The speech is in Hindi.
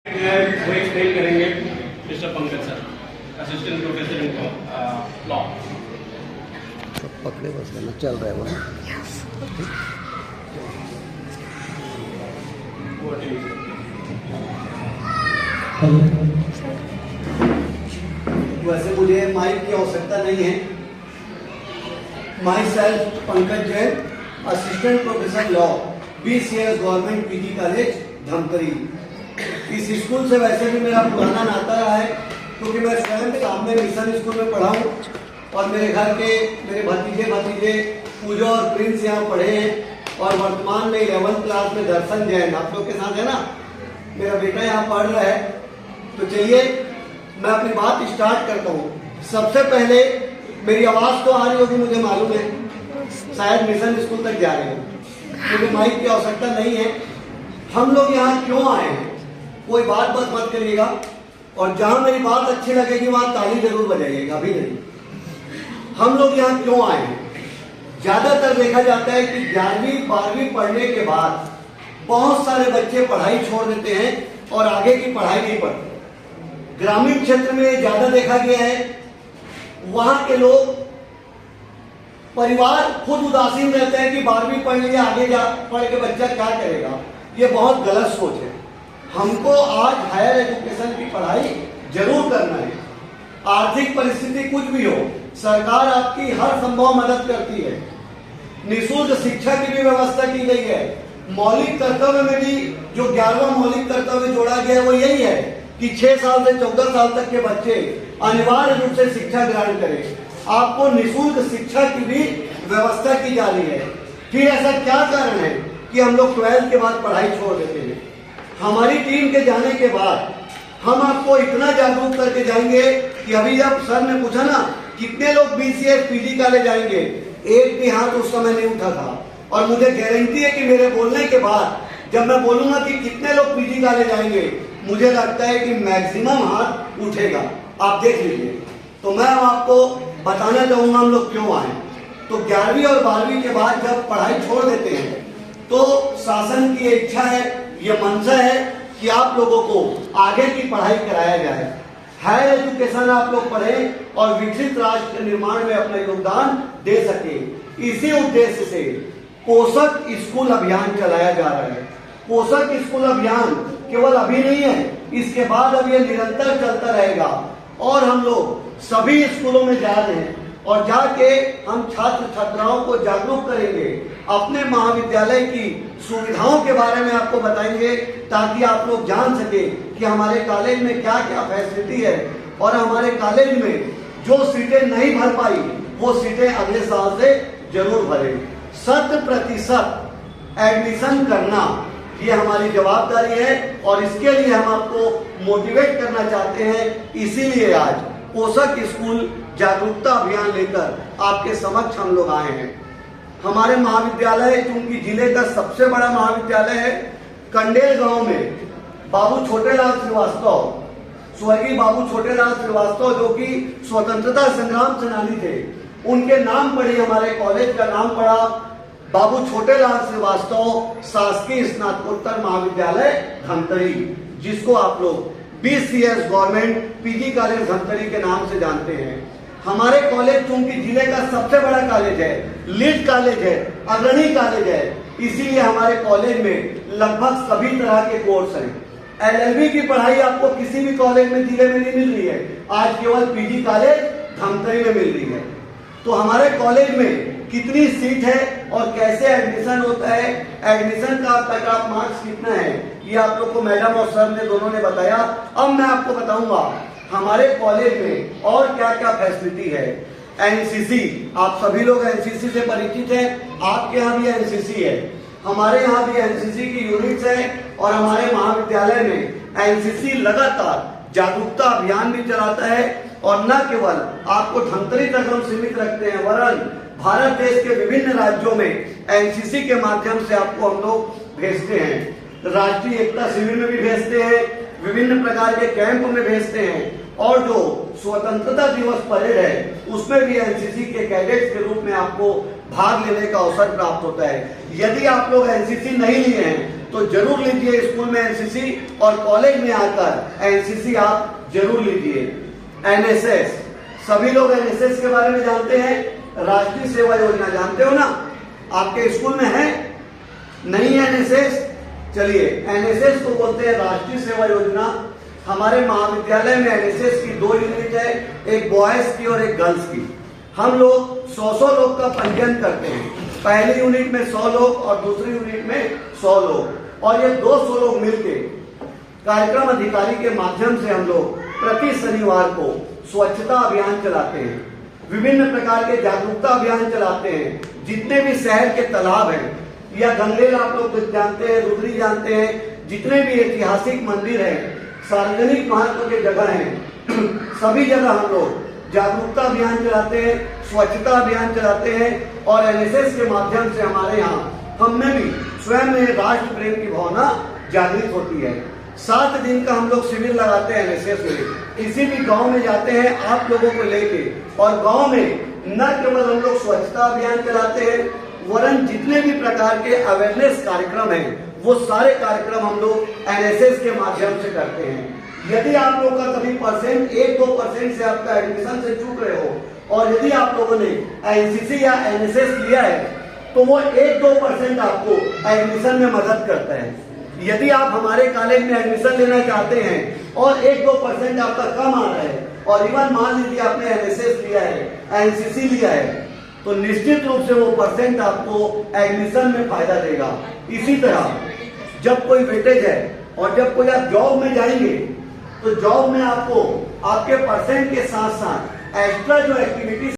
वो एक्सप्लेन करेंगे mister Pankaj sir, assistant professor in law. पकड़े बस करना चल रहा है वहाँ। वैसे मुझे माइक की आवश्यकता नहीं है। My self Pankaj Jain, assistant professor law, BCS government PG college Dhamtari. इस स्कूल से वैसे भी मेरा पुराना नाता रहा है, क्योंकि मैं स्वयं सामने मिशन स्कूल में पढ़ा हूँ और मेरे घर के मेरे भतीजे पूजा और प्रिंस यहाँ पढ़े हैं और वर्तमान में 11th क्लास में दर्शन जैन आप लोग के साथ है ना, मेरा बेटा यहाँ पढ़ रहा है। तो चलिए मैं अपनी बात स्टार्ट करता हूँ। सबसे पहले मेरी आवाज़ तो आ रही होगी, मुझे मालूम है, शायद मिशन स्कूल तक जा रही हो, मुझे माइक की आवश्यकता नहीं है। हम लोग यहाँ क्यों आए हैं, कोई बात मत करिएगा, और जहां मेरी बात अच्छी लगेगी वहां ताली जरूर बजाइएगा, अभी नहीं। हम लोग यहाँ क्यों आए हैं? ज्यादातर देखा जाता है कि 11वीं 12वीं पढ़ने के बाद बहुत सारे बच्चे पढ़ाई छोड़ देते हैं और आगे की पढ़ाई नहीं पढ़ते। ग्रामीण क्षेत्र में ज्यादा देखा गया है, वहां के लोग परिवार खुद उदासीन रहते हैं कि 12वीं पढ़ लिया, आगे जा पढ़ के बच्चा क्या करेगा। ये बहुत गलत सोच है। हमको आज हायर एजुकेशन की पढ़ाई जरूर करना है। आर्थिक परिस्थिति कुछ भी हो, सरकार आपकी हर संभव मदद करती है। निःशुल्क शिक्षा की भी व्यवस्था की गई है। मौलिक कर्तव्य में भी जो 11वां मौलिक कर्तव्य जोड़ा गया है वो यही है कि 6 साल से 14 साल तक के बच्चे अनिवार्य रूप से शिक्षा ग्रहण करें। आपको निःशुल्क शिक्षा की भी व्यवस्था की जा रही है। फिर ऐसा क्या कारण है कि हम लोग 12th के बाद पढ़ाई छोड़ देते हैं? हमारी टीम के जाने के बाद हम आपको इतना जागरूक करके जाएंगे कि अभी जब सर ने पूछा ना कितने लोग BCS PG कॉलेज जाएंगे, एक भी हाथ उस समय नहीं उठा था। और मुझे गारंटी है कि मेरे बोलने के बाद जब मैं बोलूंगा कि कितने लोग PG कॉलेज जाएंगे, मुझे लगता है कि मैक्सिमम हाथ उठेगा। आप देख लीजिए। तो मैं आपको बताना चाहूंगा हम लोग क्यों आए। तो 11वीं और 12वीं के बाद जब पढ़ाई छोड़ देते हैं तो शासन की इच्छा है, ये मंशा है कि आप लोगों को आगे की पढ़ाई कराया जाए। हायर एजुकेशन आप लोग पढ़ें और विकसित राष्ट्र के निर्माण में अपना योगदान दे सके। इसी उद्देश्य से पोषक स्कूल अभियान चलाया जा रहा है। पोषक स्कूल अभियान केवल अभी नहीं है, इसके बाद अब ये निरंतर चलता रहेगा। और हम लोग सभी स्कूलों में जा रहे हैं और जाके हम छात्र छात्राओं को जागरूक करेंगे, अपने महाविद्यालय की सुविधाओं के बारे में आपको बताएंगे, ताकि आप लोग जान सके कि हमारे कॉलेज में क्या क्या फैसिलिटी है और हमारे कॉलेज में जो सीटें नहीं भर पाई वो सीटें अगले साल से जरूर भरें। 100% एडमिशन करना ये हमारी जवाबदारी है और इसके लिए हम आपको मोटिवेट करना चाहते हैं। इसीलिए आज पोषक स्कूल जागरूकता अभियान लेकर आपके समक्ष हम लोग आए हैं। हमारे महाविद्यालय चूंकि जिले का सबसे बड़ा महाविद्यालय है, कंडेल गांव में बाबू छोटेलाल श्रीवास्तव, स्वर्गीय बाबू छोटेलाल श्रीवास्तव जो कि स्वतंत्रता संग्राम सेनानी थे, उनके नाम पर ही हमारे कॉलेज का नाम पड़ा बाबू छोटेलाल श्रीवास्तव शासकीय स्नातकोत्तर महाविद्यालय धमतरी, जिसको आप लोग BCS government PG college Dhamtari के नाम से जानते हैं। हमारे कॉलेज चूंकि जिले का सबसे बड़ा कॉलेज है, लीड कॉलेज है, अग्रणी कॉलेज है, इसीलिए हमारे कॉलेज में लगभग सभी तरह के कोर्स हैं। LLB की पढ़ाई आपको किसी भी कॉलेज में जिले में नहीं मिल रही है, आज केवल PG कॉलेज धमतरी में मिल रही है। तो हमारे कॉलेज में कितनी सीट है और कैसे एडमिशन होता है, एडमिशन का कट ऑफ मार्क्स कितना है, ये आप लोग को मैडम और सर ने दोनों ने बताया। अब मैं आपको बताऊंगा हमारे कॉलेज में और क्या क्या फैसिलिटी है। NCC, आप सभी लोग NCC से परिचित हैं, आपके यहाँ भी NCC है, हमारे यहाँ भी NCC की यूनिट्स है और हमारे महाविद्यालय में NCC लगातार जागरूकता अभियान भी चलाता है। और न केवल आपको धमतरी तक हम सीमित रखते हैं, वरन भारत देश के विभिन्न राज्यों में NCC के माध्यम से आपको हम लोग भेजते हैं। राष्ट्रीय एकता शिविर में भी भेजते हैं, विभिन्न प्रकार के कैंप में भेजते हैं और जो स्वतंत्रता दिवस परेड है उसमें भी एनसीसी के कैडेट्स के रूप में आपको भाग लेने का अवसर प्राप्त होता है। यदि आप लोग एनसीसी नहीं लिए हैं तो जरूर लीजिए स्कूल में एनसीसी, और कॉलेज में आकर एनसीसी आप जरूर लीजिए। एनएसएस, सभी लोग एनएसएस के बारे में जानते हैं, राष्ट्रीय सेवा योजना जानते हो ना? आपके स्कूल में है? नहीं है एनएसएस? चलिए, एनएसएस को बोलते हैं राष्ट्रीय सेवा योजना। हमारे महाविद्यालय में एनएसएस की 2 यूनिट है, एक बॉयज की और एक गर्ल्स की। हम लोग 100 लोग का पंजीयन करते हैं, पहली यूनिट में 100 लोग और दूसरी यूनिट में 100 लोग, और ये 200 लोग मिलके कार्यक्रम अधिकारी के माध्यम से हम लोग प्रति शनिवार को स्वच्छता अभियान चलाते हैं, विभिन्न प्रकार के जागरूकता अभियान चलाते हैं। जितने भी शहर के तालाब हैं या गंगेल आप लोग जानते हैं, रुद्री जानते हैं, जितने भी ऐतिहासिक मंदिर हैं, सार्वजनिक महत्व के जगह हैं, सभी जगह हम लोग जागरूकता अभियान चलाते हैं, स्वच्छता अभियान चलाते हैं, और एनएसएस के माध्यम से हमारे यहाँ हम में भी स्वयं में राष्ट्र प्रेम की भावना जागृत होती है। 7 दिन का हम लोग शिविर लगाते हैं एनएसएस में, किसी भी गांव में जाते हैं आप लोगों को लेके, और गांव में न केवल हम लोग स्वच्छता अभियान चलाते हैं, वरन जितने भी प्रकार के अवेयरनेस कार्यक्रम हैं वो सारे कार्यक्रम हम लोग एनएसएस के माध्यम से करते हैं। यदि आप लोग का कभी परसेंट 1-2% से आपका एडमिशन से चूक रहे हो, और यदि आप लोगों ने एनसीसी या एनएसएस लिया है, तो वो 1-2% आपको एडमिशन में मदद करता है। यदि आप हमारे कॉलेज में एडमिशन लेना चाहते हैं और 1-2% आपका कम आ रहा है, और इवन मान लीजिए आपने एनएसएस लिया है, एनसीसी लिया है, तो निश्चित रूप से वो परसेंट आपको एडमिशन में फायदा देगा। इसी तरह जब कोई वेटेज है और जब कोई आप जॉब में जाएंगे, तो जॉब में आपको आपके परसेंट के साथ साथ एक्स्ट्रा जो एक्टिविटीज